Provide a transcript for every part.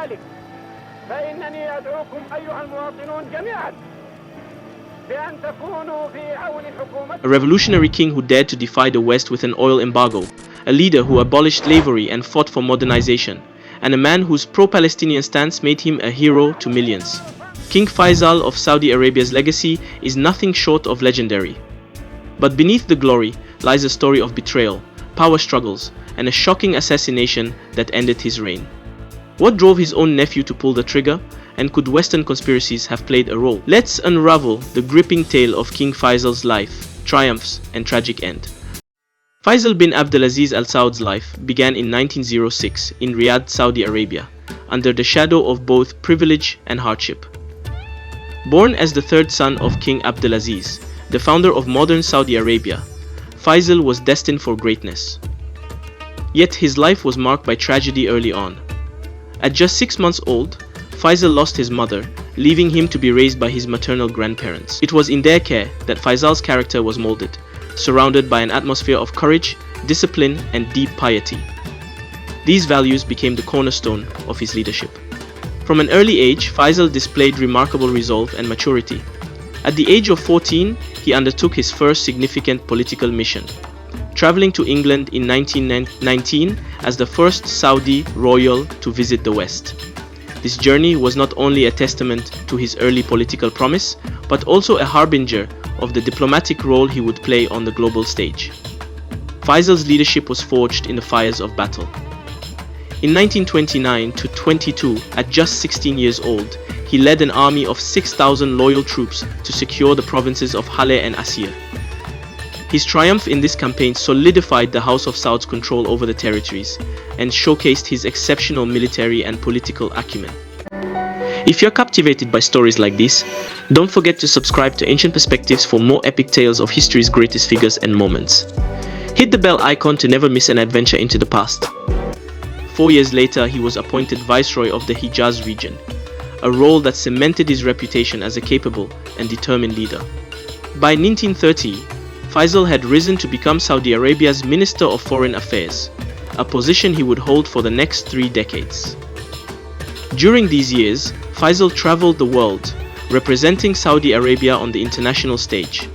ذلك فإنني أدعوكم أيها المواطنون جميعا بأن تكونوا في عون حكومة. A revolutionary king who dared to defy the West with an oil embargo, a leader who abolished slavery and fought for modernization, and a man whose pro-Palestinian stance made him a hero to millions. King Faisal of Saudi Arabia's legacy is nothing short of legendary. But beneath the glory lies a story of betrayal, power struggles, and a shocking assassination that ended his reign. What drove his own nephew to pull the trigger, and could Western conspiracies have played a role? Let's unravel the gripping tale of King Faisal's life, triumphs, and tragic end. Faisal bin Abdulaziz Al Saud's life began in 1906 in Riyadh, Saudi Arabia, under the shadow of both privilege and hardship. Born as the third son of King Abdulaziz, the founder of modern Saudi Arabia, Faisal was destined for greatness. Yet his life was marked by tragedy early on. At just 6 months old, Faisal lost his mother, leaving him to be raised by his maternal grandparents. It was in their care that Faisal's character was molded, surrounded by an atmosphere of courage, discipline, and deep piety. These values became the cornerstone of his leadership. From an early age, Faisal displayed remarkable resolve and maturity. At the age of 14, he undertook his first significant political mission, traveling to England in 1919 as the first Saudi royal to visit the West. This journey was not only a testament to his early political promise, but also a harbinger of the diplomatic role he would play on the global stage. Faisal's leadership was forged in the fires of battle. In 1929 to 22, at just 16 years old, he led an army of 6,000 loyal troops to secure the provinces of Haleh and Asir. His triumph in this campaign solidified the House of Saud's control over the territories and showcased his exceptional military and political acumen. If you're captivated by stories like this, don't forget to subscribe to Ancient Perspectives for more epic tales of history's greatest figures and moments. Hit the bell icon to never miss an adventure into the past. 4 years later, he was appointed Viceroy of the Hijaz region, a role that cemented his reputation as a capable and determined leader. By 1930, Faisal had risen to become Saudi Arabia's Minister of Foreign Affairs, a position he would hold for the next 3 decades. During these years, Faisal traveled the world, representing Saudi Arabia on the international stage.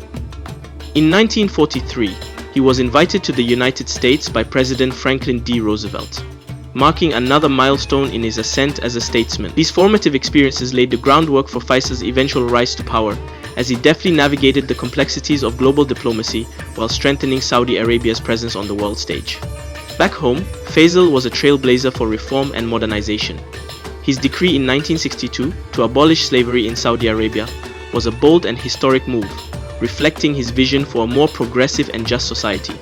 In 1943, he was invited to the United States by President Franklin D. Roosevelt, marking another milestone in his ascent as a statesman. These formative experiences laid the groundwork for Faisal's eventual rise to power, as he deftly navigated the complexities of global diplomacy while strengthening Saudi Arabia's presence on the world stage. Back home, Faisal was a trailblazer for reform and modernization. His decree in 1962 to abolish slavery in Saudi Arabia was a bold and historic move, reflecting his vision for a more progressive and just society.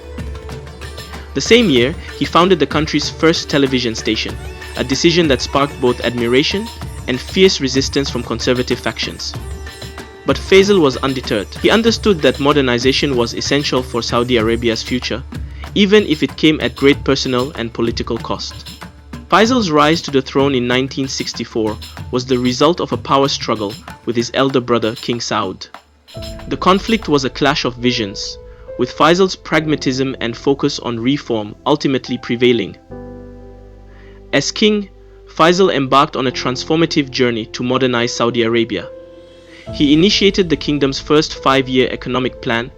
The same year, he founded the country's first television station, a decision that sparked both admiration and fierce resistance from conservative factions. But Faisal was undeterred. He understood that modernization was essential for Saudi Arabia's future, even if it came at great personal and political cost. Faisal's rise to the throne in 1964 was the result of a power struggle with his elder brother King Saud. The conflict was a clash of visions, with Faisal's pragmatism and focus on reform ultimately prevailing. As king, Faisal embarked on a transformative journey to modernize Saudi Arabia. He initiated the kingdom's first 5-year economic plan,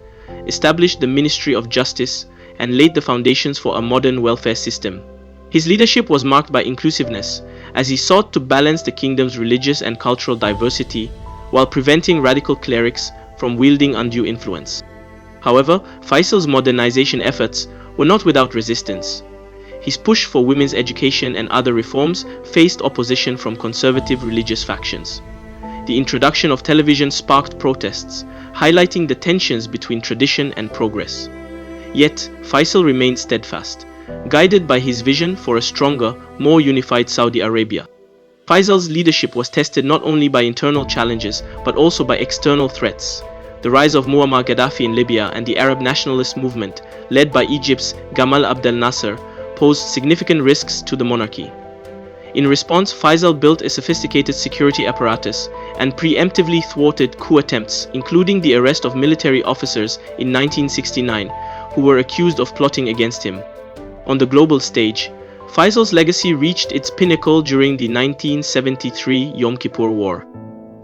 established the Ministry of Justice, and laid the foundations for a modern welfare system. His leadership was marked by inclusiveness, as he sought to balance the kingdom's religious and cultural diversity while preventing radical clerics from wielding undue influence. However, Faisal's modernization efforts were not without resistance. His push for women's education and other reforms faced opposition from conservative religious factions. The introduction of television sparked protests, highlighting the tensions between tradition and progress. Yet, Faisal remained steadfast, guided by his vision for a stronger, more unified Saudi Arabia. Faisal's leadership was tested not only by internal challenges, but also by external threats. The rise of Muammar Gaddafi in Libya and the Arab nationalist movement, led by Egypt's Gamal Abdel Nasser, posed significant risks to the monarchy. In response, Faisal built a sophisticated security apparatus and preemptively thwarted coup attempts, including the arrest of military officers in 1969 who were accused of plotting against him. On the global stage, Faisal's legacy reached its pinnacle during the 1973 Yom Kippur War.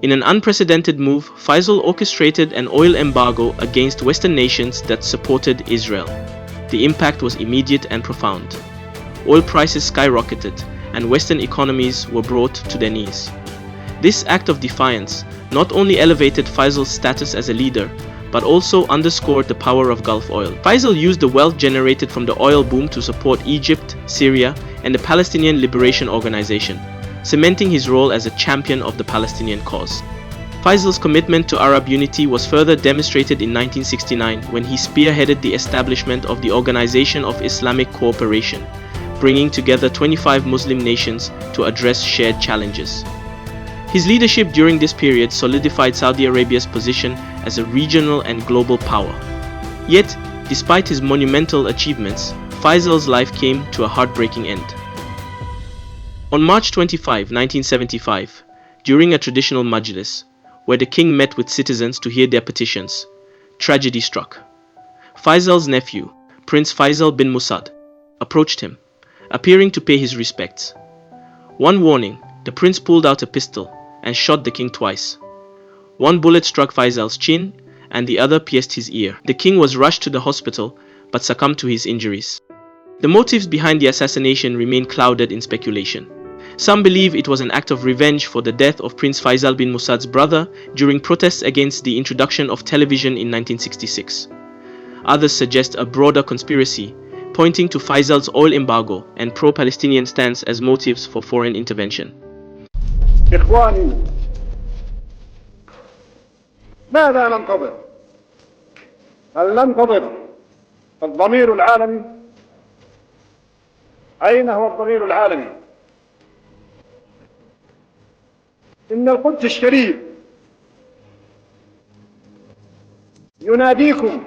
In an unprecedented move, Faisal orchestrated an oil embargo against Western nations that supported Israel. The impact was immediate and profound. Oil prices skyrocketed, and Western economies were brought to their knees. This act of defiance not only elevated Faisal's status as a leader, but also underscored the power of Gulf oil. Faisal used the wealth generated from the oil boom to support Egypt, Syria, and the Palestinian Liberation Organization, cementing his role as a champion of the Palestinian cause. Faisal's commitment to Arab unity was further demonstrated in 1969 when he spearheaded the establishment of the Organization of Islamic Cooperation, bringing together 25 Muslim nations to address shared challenges. His leadership during this period solidified Saudi Arabia's position as a regional and global power. Yet, despite his monumental achievements, Faisal's life came to a heartbreaking end. On March 25, 1975, during a traditional majlis, where the king met with citizens to hear their petitions, tragedy struck. Faisal's nephew, Prince Faisal bin Musad, approached him, appearing to pay his respects. One warning, the prince pulled out a pistol and shot the king twice. One bullet struck Faisal's chin, and the other pierced his ear. The king was rushed to the hospital, but succumbed to his injuries. The motives behind the assassination remain clouded in speculation. Some believe it was an act of revenge for the death of Prince Faisal bin Musad's brother during protests against the introduction of television in 1966. Others suggest a broader conspiracy, pointing to Faisal's oil embargo and pro-Palestinian stance as motives for foreign intervention. إخواني، ماذا ننتظر؟ هل ننتظر الضمير العالمي؟ أين هو الضمير العالمي؟ إن القدس الشريف يناديكم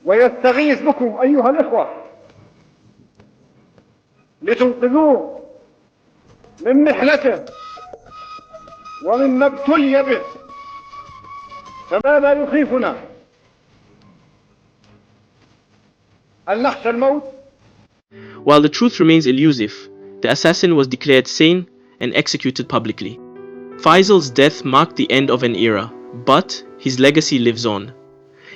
ويستغيث بكم أيها الإخوة لتنقذوه من محنته ومما ابتلي به. فماذا يخيفنا؟ هل نخشى الموت؟ While the truth remains elusive, the assassin was declared sane and executed publicly. Faisal's death marked the end of an era, but his legacy lives on.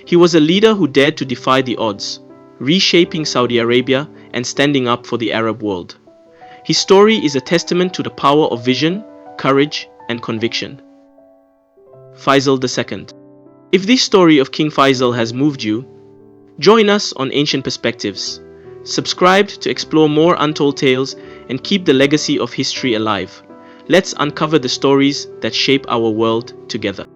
He was a leader who dared to defy the odds, reshaping Saudi Arabia and standing up for the Arab world. His story is a testament to the power of vision, courage, and conviction. Faisal II. If this story of King Faisal has moved you, join us on Ancient Perspectives. Subscribe to explore more untold tales and keep the legacy of history alive. Let's uncover the stories that shape our world together.